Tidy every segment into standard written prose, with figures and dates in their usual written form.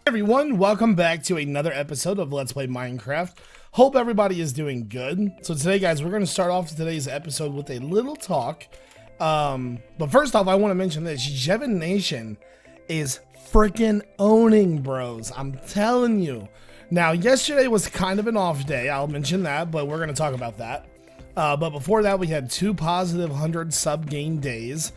Everyone, welcome back to another episode of Let's Play Minecraft. Hope everybody is doing good. So today, guys, we're going to start off today's episode with a little talk. But first off, I want to mention this. Jevination is freaking owning, bros. I'm telling you. Now, yesterday was kind of an off day. I'll mention that, but we're going to talk about that. But before that, we had 2 positive 100 sub gain days.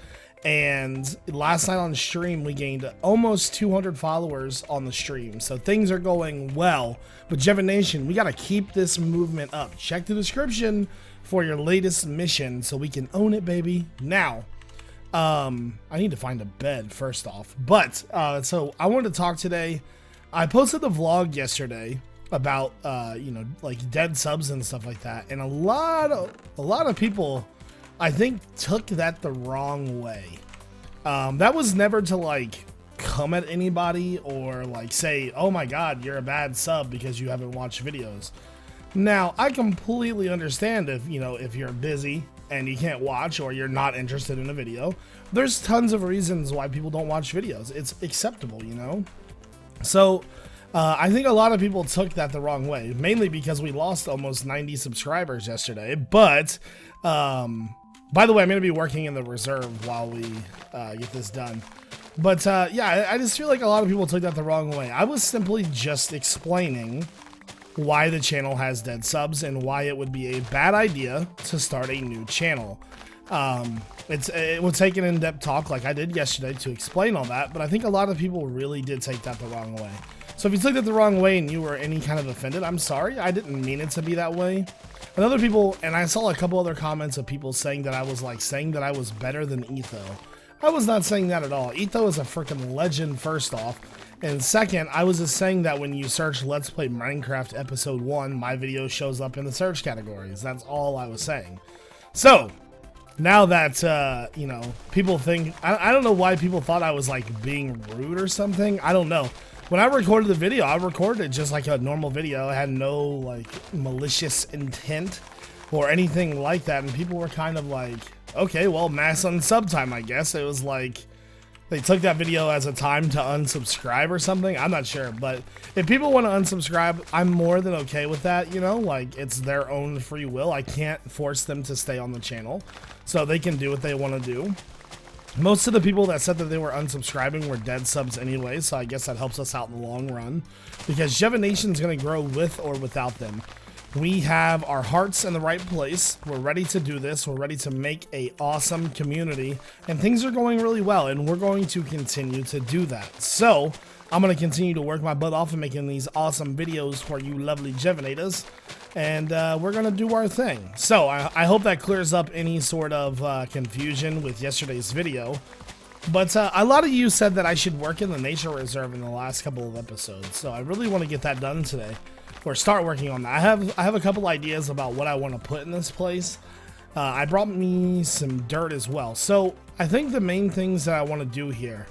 And last night on stream, we gained almost 200 followers on the stream. So things are going well. But Jevination, we got to keep this movement up. Check the description for your latest mission so we can own it, baby. Now, I need to find a bed first off. But, so I wanted to talk today. I posted the vlog yesterday about, you know, like dead subs and stuff like that. And a lot of people, I think, took that the wrong way. That was never to like come at anybody or like say, oh my god, you're a bad sub because you haven't watched videos. Now, I completely understand if, you know, if you're busy and you can't watch or you're not interested in a video. There's tons of reasons why people don't watch videos. It's acceptable, you know? So, I think a lot of people took that the wrong way, mainly because we lost almost 90 subscribers yesterday, but, by the way, I'm going to be working in the reserve while we get this done. But yeah, I just feel like a lot of people took that the wrong way. I was simply just explaining why the channel has dead subs and why it would be a bad idea to start a new channel. It would take an in-depth talk like I did yesterday to explain all that, but I think a lot of people really did take that the wrong way. So if you took it the wrong way and you were any kind of offended, I'm sorry. I didn't mean it to be that way. And other people, and I saw a couple other comments of people saying that I was like saying that I was better than Etho. I was not saying that at all. Etho is a freaking legend, first off. And second, I was just saying that when you search Let's Play Minecraft Episode 1, my video shows up in the search categories. That's all I was saying. So, now that, you know, people think, I don't know why people thought I was like being rude or something. I don't know. When I recorded the video, I recorded it just like a normal video. I had no like malicious intent or anything like that. And people were kind of like, okay, well, mass unsub time, I guess. It was like they took that video as a time to unsubscribe or something. I'm not sure. But if people want to unsubscribe, I'm more than okay with that, you know? Like, it's their own free will. I can't force them to stay on the channel. So they can do what they want to do. Most of the people that said that they were unsubscribing were dead subs anyway, so I guess that helps us out in the long run. Because Jevination is going to grow with or without them. We have our hearts in the right place. We're ready to do this. We're ready to make an awesome community. And things are going really well, and we're going to continue to do that. So, I'm going to continue to work my butt off and making these awesome videos for you lovely Jevinators. And we're going to do our thing. So, I hope that clears up any sort of confusion with yesterday's video. But a lot of you said that I should work in the nature reserve in the last couple of episodes. So, I really want to get that done today. Or start working on that. I have a couple ideas about what I want to put in this place. I brought me some dirt as well. So, I think the main things that I want to do here.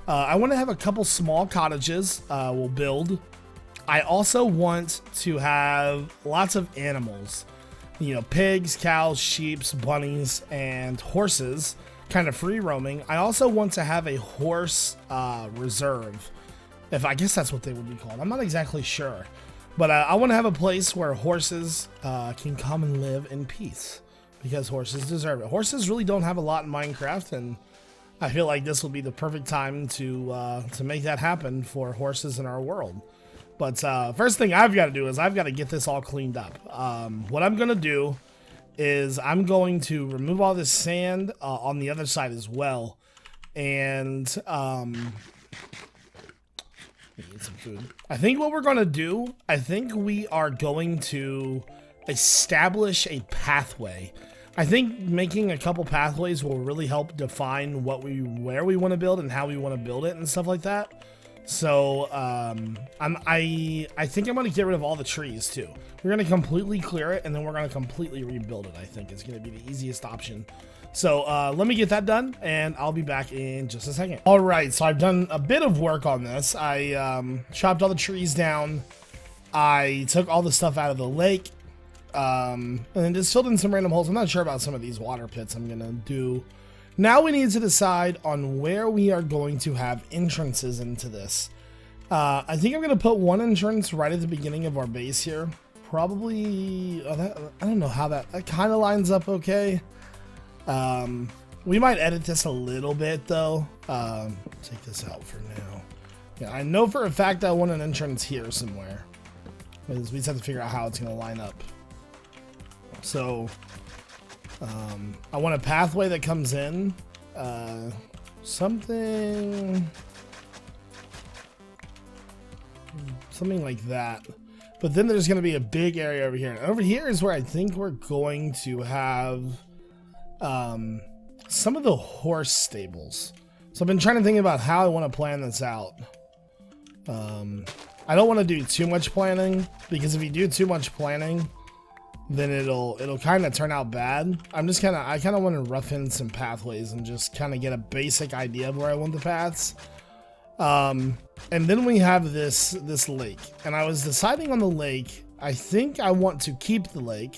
I want to have a couple small cottages we'll build. I also want to have lots of animals, you know, pigs, cows, sheep, bunnies, and horses, kind of free roaming. I also want to have a horse reserve, if I guess that's what they would be called. I'm not exactly sure, but I want to have a place where horses can come and live in peace, because horses deserve it. Horses really don't have a lot in Minecraft, and I feel like this will be the perfect time to make that happen for horses in our world. But first thing I've got to do is I've got to get this all cleaned up. What I'm going to do is I'm going to remove all this sand on the other side as well. And need some food. I think what we're going to do, I think we are going to establish a pathway. I think making a couple pathways will really help define where we want to build and how we want to build it and stuff like that. So, I think I'm going to get rid of all the trees, too. We're going to completely clear it, and then we're going to completely rebuild it, I think. It's going to be the easiest option. So, let me get that done, and I'll be back in just a second. Alright, so I've done a bit of work on this. I, chopped all the trees down. I took all the stuff out of the lake. And then just filled in some random holes. I'm not sure about some of these water pits I'm going to do. Now we need to decide on where we are going to have entrances into this. I think I'm going to put one entrance right at the beginning of our base here. Probably, I don't know how that kind of lines up okay. We might edit this a little bit though. Take this out for now. Yeah, I know for a fact I want an entrance here somewhere. We just have to figure out how it's going to line up. So, I want a pathway that comes in. Something like that. But then there's going to be a big area over here. And over here is where I think we're going to have some of the horse stables. So I've been trying to think about how I want to plan this out. I don't want to do too much planning, because if you do too much planning, then it'll kind of turn out bad. I kind of want to rough in some pathways and just kind of get a basic idea of where I want the paths. And then we have this lake, and I was deciding on the lake. I think I want to keep the lake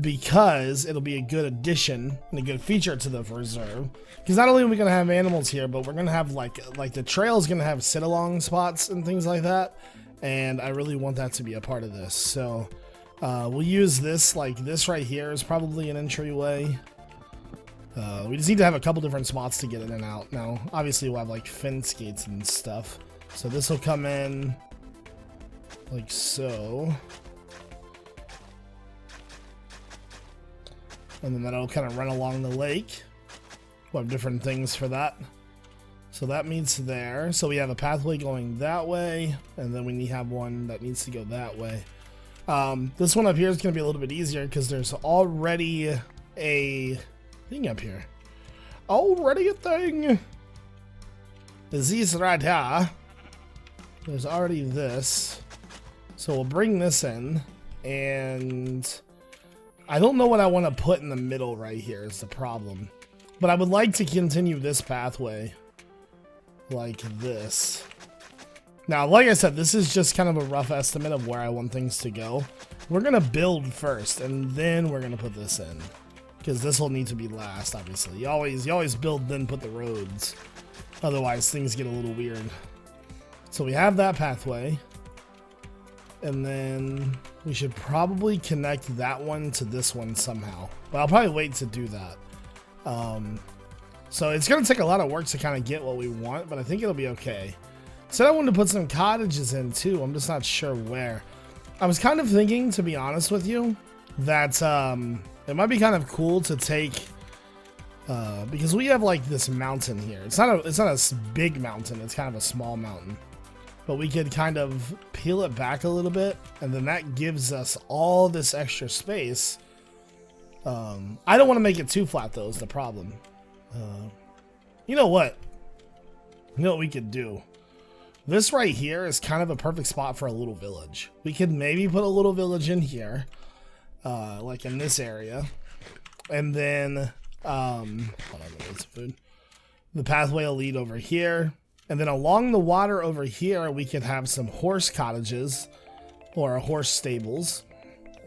because it'll be a good addition and a good feature to the reserve. Because not only are we gonna have animals here, but we're gonna have like the trail is gonna have sit-along spots and things like that, and I really want that to be a part of this. So we'll use this, like this right here is probably an entryway. We just need to have a couple different spots to get in and out. Now, obviously, we'll have like fence gates and stuff. So this will come in like so. And then that'll kind of run along the lake. We'll have different things for that. So that meets there. So we have a pathway going that way, and then we have one that needs to go that way. This one up here is going to be a little bit easier because there's already a thing up here. Already a thing. This right here. There's already this. So we'll bring this in, and I don't know what I want to put in the middle right here is the problem. But I would like to continue this pathway like this. Now, like I said, this is just kind of a rough estimate of where I want things to go. We're going to build first, and then we're going to put this in. Because this will need to be last, obviously. You always build, then put the roads. Otherwise, things get a little weird. So we have that pathway. And then we should probably connect that one to this one somehow. But I'll probably wait to do that. So it's going to take a lot of work to kind of get what we want, but I think it'll be okay. So I wanted to put some cottages in too. I'm just not sure where. I was kind of thinking, to be honest with you, that it might be kind of cool to take, because we have like this mountain here. It's not a big mountain. It's kind of a small mountain. But we could kind of peel it back a little bit, and then that gives us all this extra space. I don't want to make it too flat though, is the problem. You know what? You know what we could do? This right here is kind of a perfect spot for a little village. We could maybe put a little village in here, like in this area, and then hold on, get some food. The pathway will lead over here, and then along the water over here we could have some horse cottages or horse stables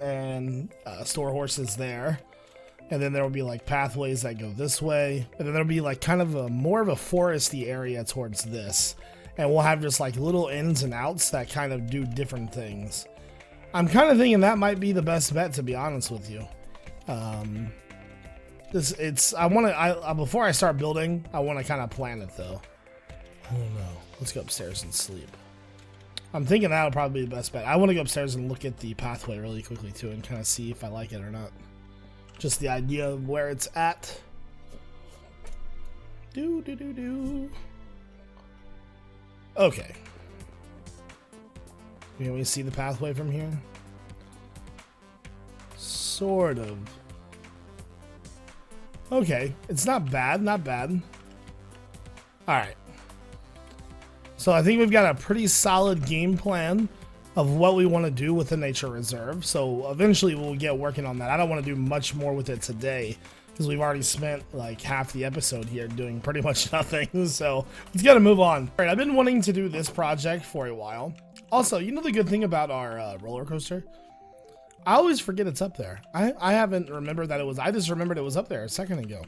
and store horses there. And then there will be like pathways that go this way, and then there'll be like kind of more of a foresty area towards this. And we'll have just like little ins and outs that kind of do different things. I'm kind of thinking that might be the best bet, to be honest with you. Before I start building, I want to kind of plan it though. Oh no, let's go upstairs and sleep. I'm thinking that'll probably be the best bet. I want to go upstairs and look at the pathway really quickly too, and kind of see if I like it or not. Just the idea of where it's at. Okay. Can we see the pathway from here? Sort of. Okay, it's not bad, not bad. Alright. So I think we've got a pretty solid game plan of what we want to do with the nature reserve. So eventually we'll get working on that. I don't want to do much more with it today, because we've already spent like half the episode here doing pretty much nothing. So let's gotta move on. All right, I've been wanting to do this project for a while. Also, you know the good thing about our roller coaster? I always forget it's up there. I haven't remembered that it was, I just remembered it was up there a second ago.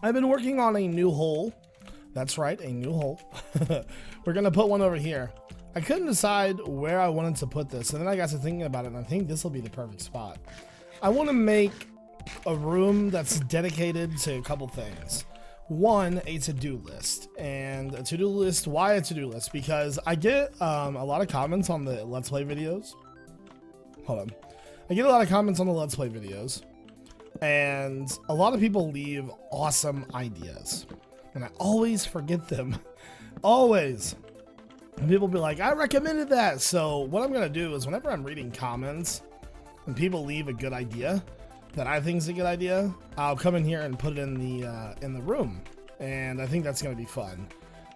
I've been working on a new hole That's right, a new hole. We're gonna put one over here. I couldn't decide where I wanted to put this, and then I got to thinking about it, and I think this will be the perfect spot. I want to make a room that's dedicated to a couple things. One, a to-do list. And a to-do list, why a to-do list? Because I get a lot of comments on the Let's Play videos. Hold on. I get a lot of comments on the Let's Play videos, and a lot of people leave awesome ideas, and I always forget them. Always. And people be like, I recommended that. So what I'm gonna do is whenever I'm reading comments and people leave a good idea that I think is a good idea, I'll come in here and put it in the room, and I think that's gonna be fun.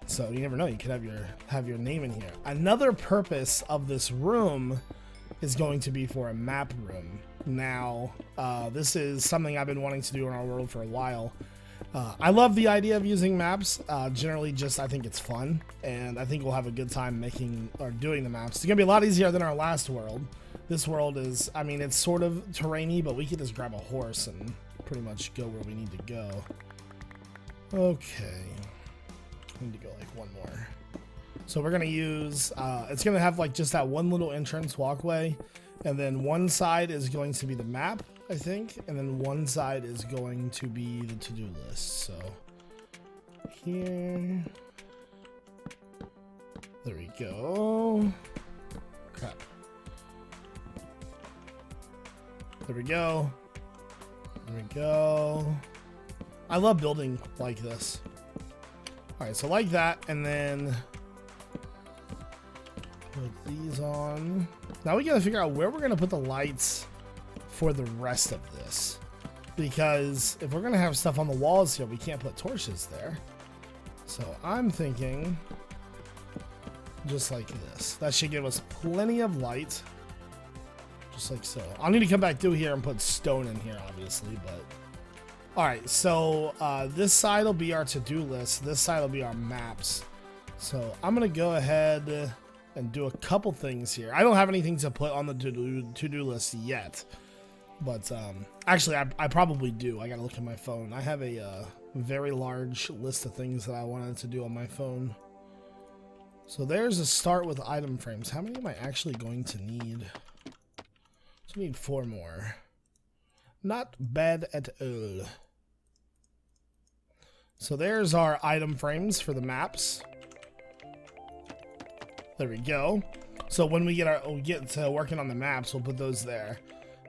So you never know, you could have your name in here. Another purpose of this room is going to be for a map room. Now, this is something I've been wanting to do in our world for a while. I love the idea of using maps. Generally, I think it's fun, and I think we'll have a good time making or doing the maps. It's gonna be a lot easier than our last world. This world is, I mean, it's sort of terrainy, but we can just grab a horse and pretty much go where we need to go. Okay, I need to go like one more. So we're gonna use, it's gonna have like just that one little entrance walkway, and then one side is going to be the map, I think, and then one side is going to be the to-do list. So here, there we go. Crap. There we go. There we go. I love building like this. All right, so like that, and then put these on. Now we gotta figure out where we're gonna put the lights for the rest of this, because if we're gonna have stuff on the walls here, we can't put torches there. So I'm thinking just like this. That should give us plenty of light, just like so. I'll need to come back through here and put stone in here, obviously, but all right. So this side will be our to-do list. This side will be our maps. So I'm gonna go ahead and do a couple things here. I don't have anything to put on the to-do list yet, but actually I probably do. I gotta look at my phone. I have a very large list of things that I wanted to do on my phone. So there's a start with item frames. How many am I actually going to need? So we need 4 more. Not bad at all. So there's our item frames for the maps. There we go. So when we get to working on the maps, we'll put those there.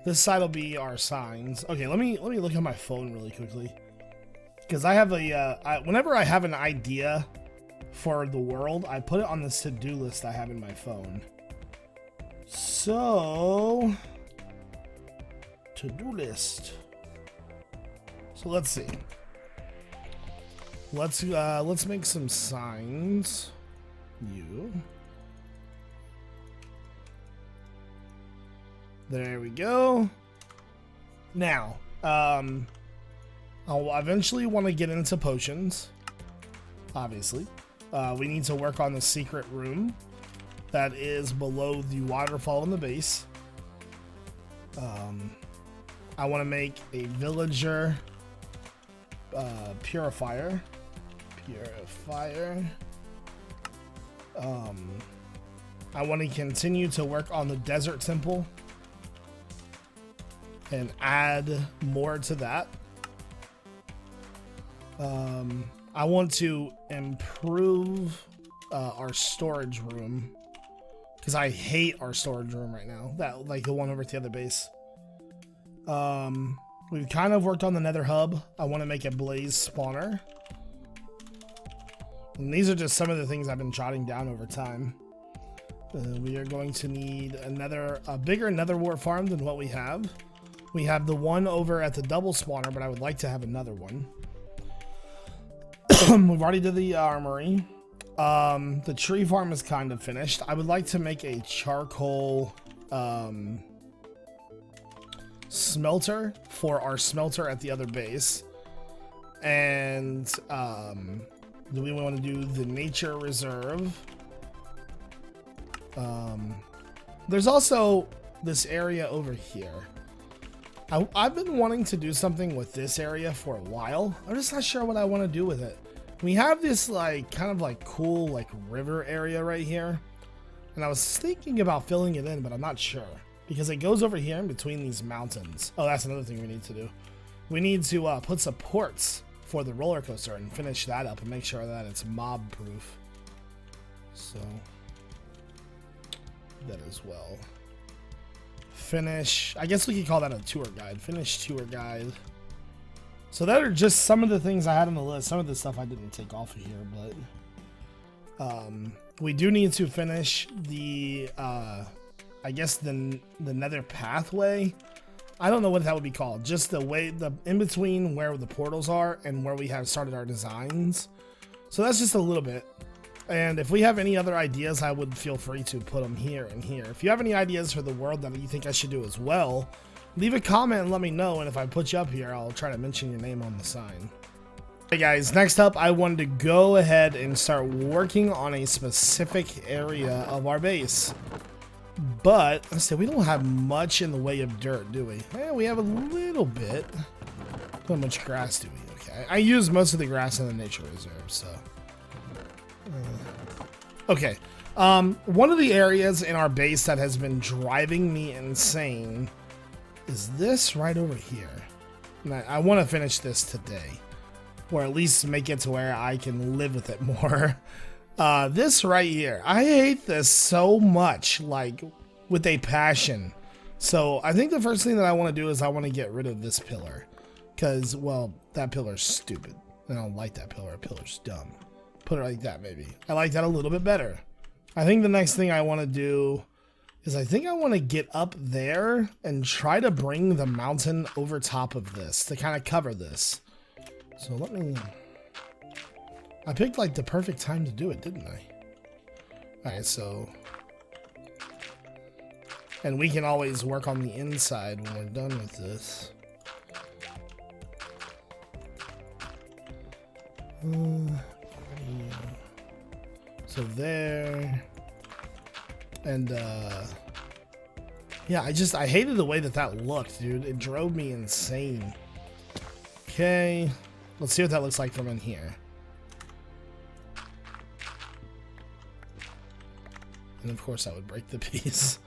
This side will be our signs. Okay, let me look at my phone really quickly, because I have whenever I have an idea for the world, I put it on this to-do list I have in my phone. So to-do list. So let's see. Let's make some signs. There we go. Now, I'll eventually want to get into potions. Obviously, we need to work on the secret room that is below the waterfall in the base. I want to make a villager purifier. I want to continue to work on the desert temple and add more to that. I want to improve our storage room, because I hate our storage room right now. That, like the one over at the other base. We've kind of worked on the nether hub. I want to make a blaze spawner. And these are just some of the things I've been jotting down over time. We are going to need a bigger nether wart farm than what we have. We have the one over at the double spawner, but I would like to have another one. We've already did the armory. The tree farm is kind of finished. I would like to make a charcoal smelter for our smelter at the other base. And do we want to do the nature reserve? There's also this area over here. I've been wanting to do something with this area for a while. I'm just not sure what I want to do with it. we have this like kind of like cool like river area right here. And I was thinking about filling it in, but I'm not sure. Because it goes over here in between these mountains. Oh, that's another thing we need to do. We need to put supports for the roller coaster and finish that up and make sure that it's mob proof. So that as well. Finish. I guess we could call that a tour guide. Finish tour guide. So that are just some of the things I had on the list. Some of the stuff I didn't take off of here, but we do need to finish the I guess the nether pathway. I don't know what that would be called. Just the way, the in between where the portals are and where we have started our designs. So that's just a little bit. And if we have any other ideas, I would feel free to put them here and here. If you have any ideas for the world that you think I should do as well, leave a comment and let me know. And if I put you up here, I'll try to mention your name on the sign. Hey guys, next up, I wanted to go ahead and start working on a specific area of our base. But let's see, we don't have much in the way of dirt, do we? Yeah, we have a little bit. How much grass do we? Okay, I use most of the grass in the nature reserve, so. Okay, one of the areas in our base that has been driving me insane is this right over here. And I want to finish this today, or at least make it to where I can live with it more. This right here, I hate this so much, like with a passion. So I think the first thing that I want to do is I want to get rid of this pillar, because, well, that pillar's stupid. I don't like that pillar. Pillar's dumb. Put it like that, maybe. I like that a little bit better. I think the next thing I want to do is I think I want to get up there and try to bring the mountain over top of this to kind of cover this. So let me... I picked like the perfect time to do it, didn't I? Alright, so... And we can always work on the inside when we're done with this. So there. And yeah, I hated the way that looked, dude. It drove me insane. Okay, let's see what that looks like from in here. And of course I would break the piece.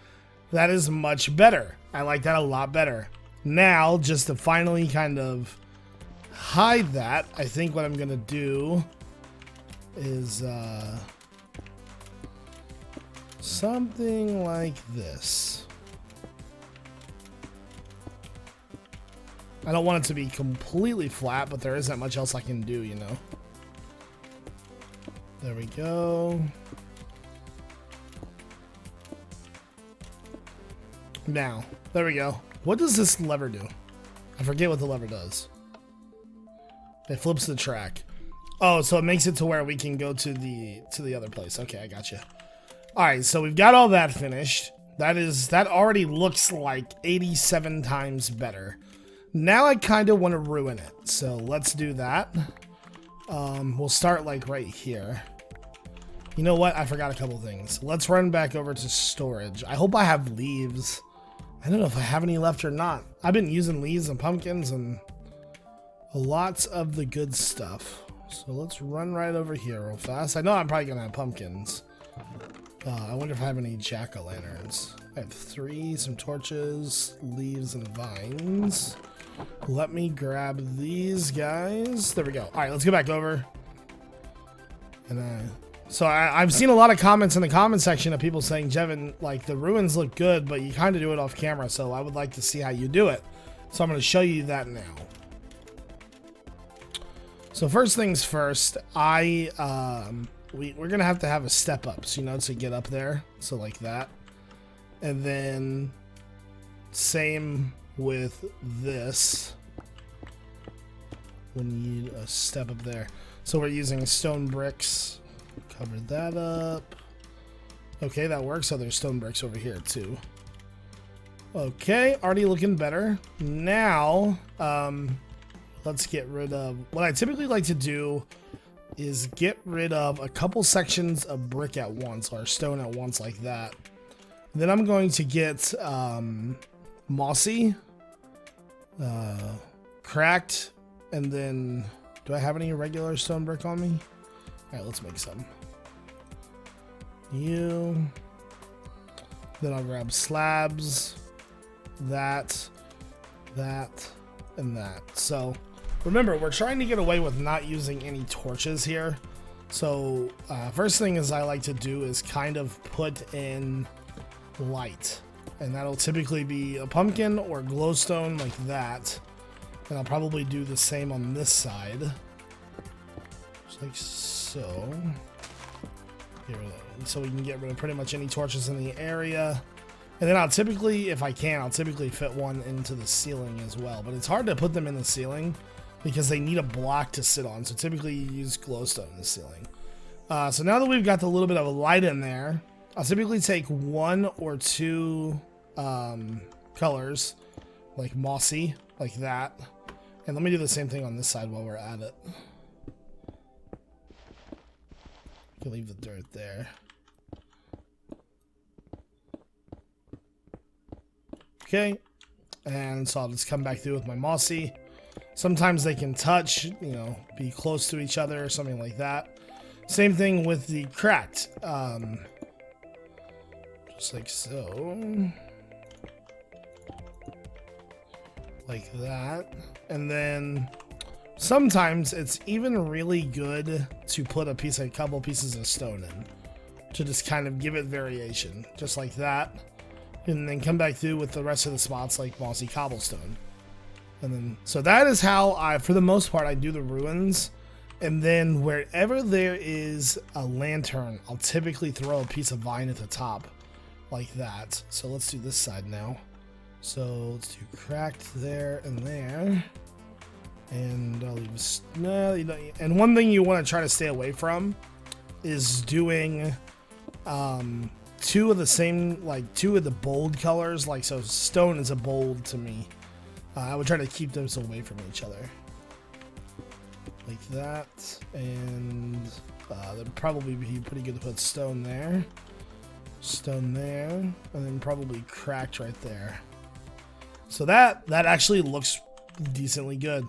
That is much better. I like that a lot better. Now, just to finally kind of hide that, I think what I'm gonna do is something like this. I don't want it to be completely flat, but there isn't much else I can do, you know. There we go. Now, there we go. What does this lever do? I forget what the lever does. It flips the track. Oh, so it makes it to where we can go to the other place. Okay, I gotcha. All right, so we've got all that finished. That already looks like 87 times better. Now I kind of want to ruin it. So let's do that. We'll start like right here. You know what? I forgot a couple things. Let's run back over to storage. I hope I have leaves. I don't know if I have any left or not. I've been using leaves and pumpkins and lots of the good stuff. So let's run right over here real fast. I know I'm probably gonna have pumpkins. I wonder if I have any jack-o'-lanterns. I have 3, some torches, leaves, and vines. Let me grab these guys. There we go. All right, let's go back over. And so I've seen a lot of comments in the comment section of people saying, Jevin, like the ruins look good, but you kind of do it off camera. So I would like to see how you do it. So I'm going to show you that now. So first things first, we're going to have a step ups, you know, to get up there. So like that. And then same with this. We need a step up there. So we're using stone bricks. Cover that up. Okay, that works. So there's stone bricks over here too. Okay, already looking better. Now, let's get rid of... What I typically like to do is get rid of a couple sections of brick at once, or stone at once like that. Then I'm going to get mossy, cracked, and then Do I have any regular stone brick on me? All right, let's make some. You. Then I'll grab slabs. That, and that. So remember, we're trying to get away with not using any torches here. So first thing is I like to do is kind of put in light. And that'll typically be a pumpkin or glowstone like that. And I'll probably do the same on this side. Just like so. Get rid of, so we can get rid of pretty much any torches in the area. And then I'll typically, if I can, I'll typically fit one into the ceiling as well. But it's hard to put them in the ceiling because they need a block to sit on. So typically you use glowstone in the ceiling. So now that we've got the little bit of light in there, I'll typically take 1 or 2 colors, like mossy, like that. And let me do the same thing on this side while we're at it. You can leave the dirt there. Okay, and so I'll just come back through with my mossy. Sometimes they can touch, you know, be close to each other or something like that. Same thing with the cracked. Just like so. Like that. And then sometimes it's even really good to put a couple pieces of stone in to just kind of give it variation, just like that. And then come back through with the rest of the spots like mossy cobblestone. And then, so that is how for the most part, I do the ruins. And then wherever there is a lantern, I'll typically throw a piece of vine at the top like that. So let's do this side now. So let's do cracked there and there. And I'll leave, no, you don't, and one thing you want to try to stay away from is doing, 2 of the same, like 2 of the bold colors, like so stone is a bold to me. I would try to keep those away from each other. Like that, and that'd probably be pretty good to put stone there, and then probably cracked right there. So that actually looks decently good.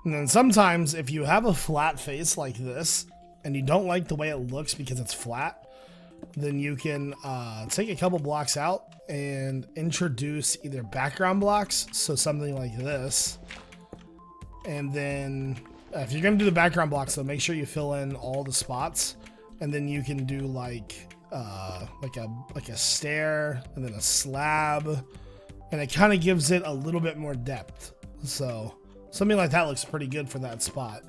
And then sometimes if you have a flat face like this, and you don't like the way it looks because it's flat, then you can take a couple blocks out and introduce either background blocks, so something like this. And then if you're gonna do the background blocks, though, make sure you fill in all the spots, and then you can do like a stair and then a slab, and it kind of gives it a little bit more depth. So something like that looks pretty good for that spot.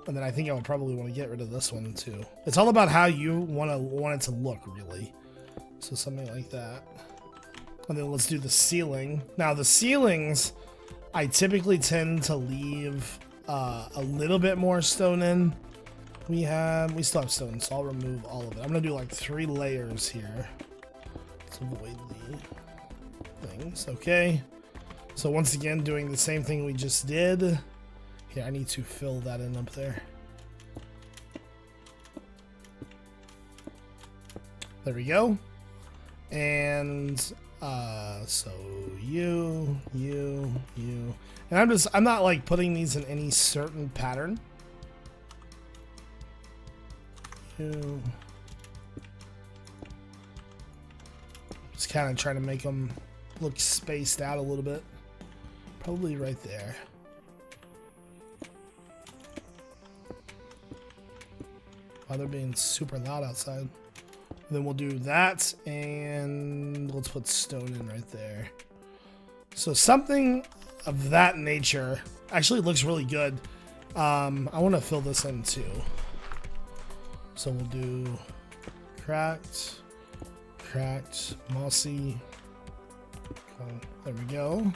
And then I think I would probably want to get rid of this one too. It's all about how you want it to look, really. So something like that. And then let's do the ceiling. Now the ceilings, I typically tend to leave a little bit more stone in. We still have stone, so I'll remove all of it. I'm gonna do like 3 layers here. Let's avoid the things. Okay. So once again, doing the same thing we just did. Yeah, I need to fill that in up there. There we go. And so you. And I'm not like putting these in any certain pattern. You. Just kind of trying to make them look spaced out a little bit. Probably right there. Wow, they're being super loud outside. And then we'll do that, and let's put stone in right there. So something of that nature actually looks really good. I want to fill this in too. So we'll do cracked, mossy. There we go.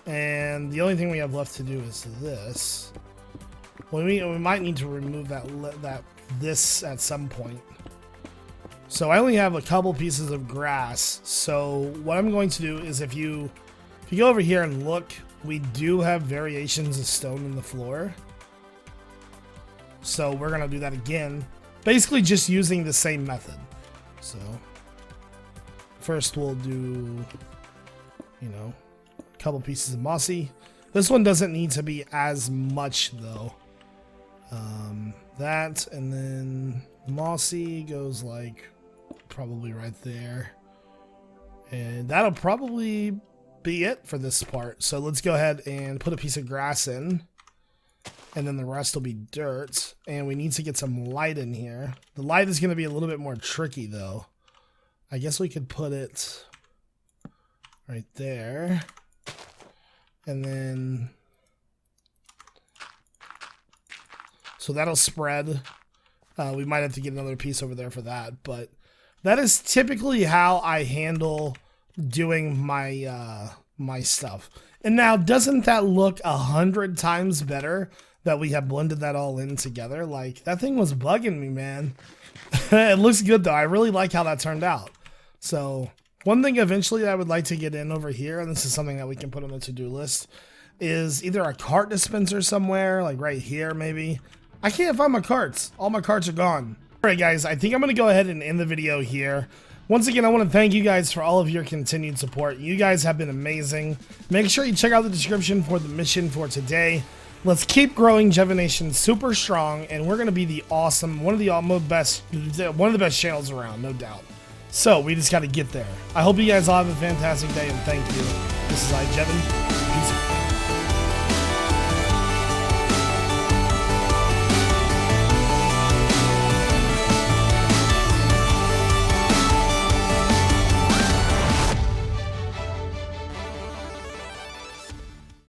And the only thing we have left to do is this. Well, we might need to remove this at some point. So I only have a couple pieces of grass. So what I'm going to do is if you go over here and look, we do have variations of stone in the floor. So we're gonna do that again. Basically just using the same method. So first we'll do, a couple pieces of mossy. This one doesn't need to be as much though. That, and then mossy goes like probably right there. And that'll probably be it for this part. So let's go ahead and put a piece of grass in. And then the rest will be dirt. And we need to get some light in here. The light is going to be a little bit more tricky though. I guess we could put it right there. And then... so that'll spread. We might have to get another piece over there for that, but that is typically how I handle doing my my stuff. And now, doesn't that look 100 times better that we have blended that all in together? Like, that thing was bugging me, man. It looks good though. I really like how that turned out. So one thing eventually that I would like to get in over here, and this is something that we can put on the to-do list, is either a cart dispenser somewhere, like right here maybe. I can't find my carts. All my carts are gone. All right, guys, I think I'm going to go ahead and end the video here. Once again, I want to thank you guys for all of your continued support. You guys have been amazing. Make sure you check out the description for the mission for today. Let's keep growing Jevination super strong, and we're going to be the awesome, one of the best channels around, no doubt. So we just got to get there. I hope you guys all have a fantastic day, and thank you. This is iJevin.